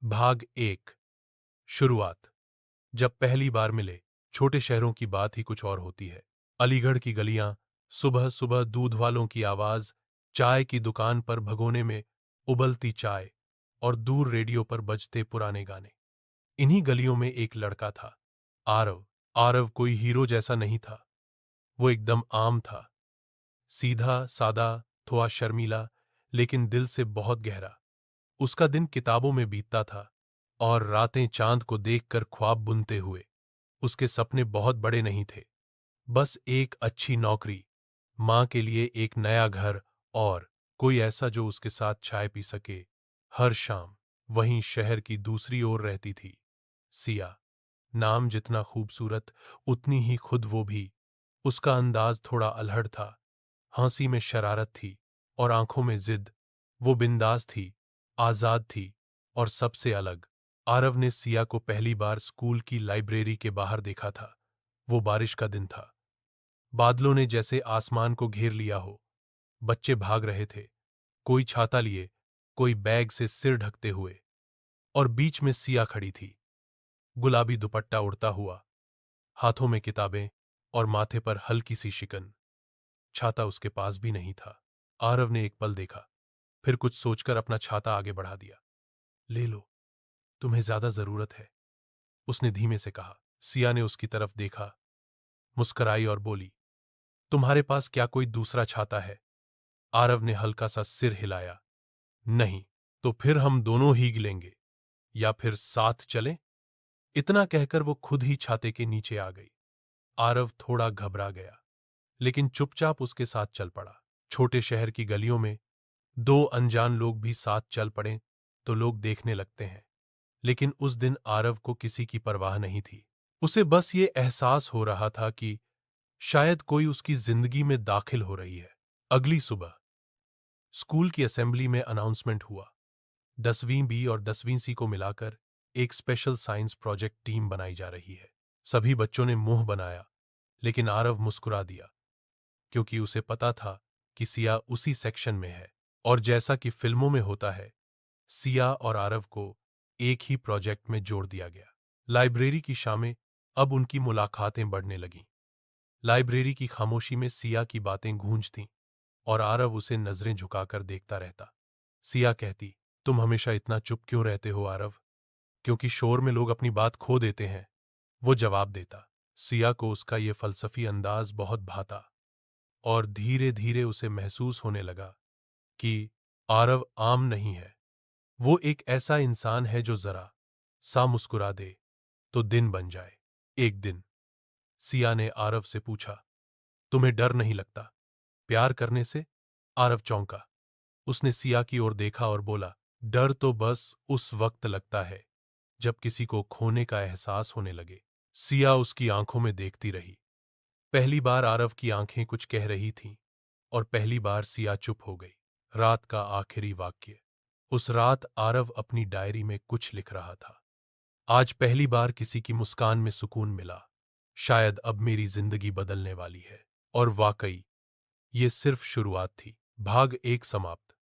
भाग एक। शुरुआत। जब पहली बार मिले, छोटे शहरों की बात ही कुछ और होती है। अलीगढ़ की गलियां, सुबह सुबह दूध वालों की आवाज, चाय की दुकान पर भगोने में उबलती चाय और दूर रेडियो पर बजते पुराने गाने। इन्हीं गलियों में एक लड़का था, आरव। आरव कोई हीरो जैसा नहीं था, वो एकदम आम था। सीधा सादा, थोड़ा शर्मीला, लेकिन दिल से बहुत गहरा। उसका दिन किताबों में बीतता था और रातें चांद को देखकर ख्वाब बुनते हुए। उसके सपने बहुत बड़े नहीं थे, बस एक अच्छी नौकरी, मां के लिए एक नया घर और कोई ऐसा जो उसके साथ चाय पी सके हर शाम। वहीं शहर की दूसरी ओर रहती थी सिया। नाम जितना खूबसूरत, उतनी ही खुद वो भी। उसका अंदाज थोड़ा अलहड़ था, हंसी में शरारत थी और आंखों में जिद। वो बिंदास थी, आजाद थी और सबसे अलग। आरव ने सिया को पहली बार स्कूल की लाइब्रेरी के बाहर देखा था। वो बारिश का दिन था, बादलों ने जैसे आसमान को घेर लिया हो। बच्चे भाग रहे थे, कोई छाता लिए, कोई बैग से सिर ढकते हुए, और बीच में सिया खड़ी थी, गुलाबी दुपट्टा उड़ता हुआ, हाथों में किताबें और माथे पर हल्की सी शिकन। छाता उसके पास भी नहीं था। आरव ने एक पल देखा, फिर कुछ सोचकर अपना छाता आगे बढ़ा दिया। ले लो, तुम्हें ज्यादा जरूरत है, उसने धीमे से कहा। सिया ने उसकी तरफ देखा, मुस्कराई और बोली, तुम्हारे पास क्या कोई दूसरा छाता है? आरव ने हल्का सा सिर हिलाया। नहीं। तो फिर हम दोनों ही गिलेंगे, या फिर साथ चलें? इतना कहकर वो खुद ही छाते के नीचे आ गई। आरव थोड़ा घबरा गया, लेकिन चुपचाप उसके साथ चल पड़ा। छोटे शहर की गलियों में दो अनजान लोग भी साथ चल पड़े तो लोग देखने लगते हैं, लेकिन उस दिन आरव को किसी की परवाह नहीं थी। उसे बस ये एहसास हो रहा था कि शायद कोई उसकी जिंदगी में दाखिल हो रही है। अगली सुबह स्कूल की असेंबली में अनाउंसमेंट हुआ, 10वीं बी और 10वीं सी को मिलाकर एक स्पेशल साइंस प्रोजेक्ट टीम बनाई जा रही है। सभी बच्चों ने मुंह बनाया, लेकिन आरव मुस्कुरा दिया, क्योंकि उसे पता था कि सिया उसी सेक्शन में है। और जैसा कि फिल्मों में होता है, सिया और आरव को एक ही प्रोजेक्ट में जोड़ दिया गया। लाइब्रेरी की शामें अब उनकी मुलाकातें बढ़ने लगीं। लाइब्रेरी की खामोशी में सिया की बातें गूंजतीं और आरव उसे नजरें झुकाकर देखता रहता। सिया कहती, तुम हमेशा इतना चुप क्यों रहते हो आरव? क्योंकि शोर में लोग अपनी बात खो देते हैं, वो जवाब देता। सिया को उसका ये फलसफी अंदाज बहुत भाता और धीरे धीरे उसे महसूस होने लगा कि आरव आम नहीं है। वो एक ऐसा इंसान है जो जरा सा मुस्कुरा दे तो दिन बन जाए। एक दिन सिया ने आरव से पूछा, तुम्हें डर नहीं लगता प्यार करने से? आरव चौंका। उसने सिया की ओर देखा और बोला, डर तो बस उस वक्त लगता है जब किसी को खोने का एहसास होने लगे। सिया उसकी आंखों में देखती रही। पहली बार आरव की आंखें कुछ कह रही थीं और पहली बार सिया चुप हो गई। रात का आखिरी वाक्य। उस रात आरव अपनी डायरी में कुछ लिख रहा था। आज पहली बार किसी की मुस्कान में सुकून मिला। शायद अब मेरी जिंदगी बदलने वाली है। और वाकई ये सिर्फ शुरुआत थी। भाग एक समाप्त।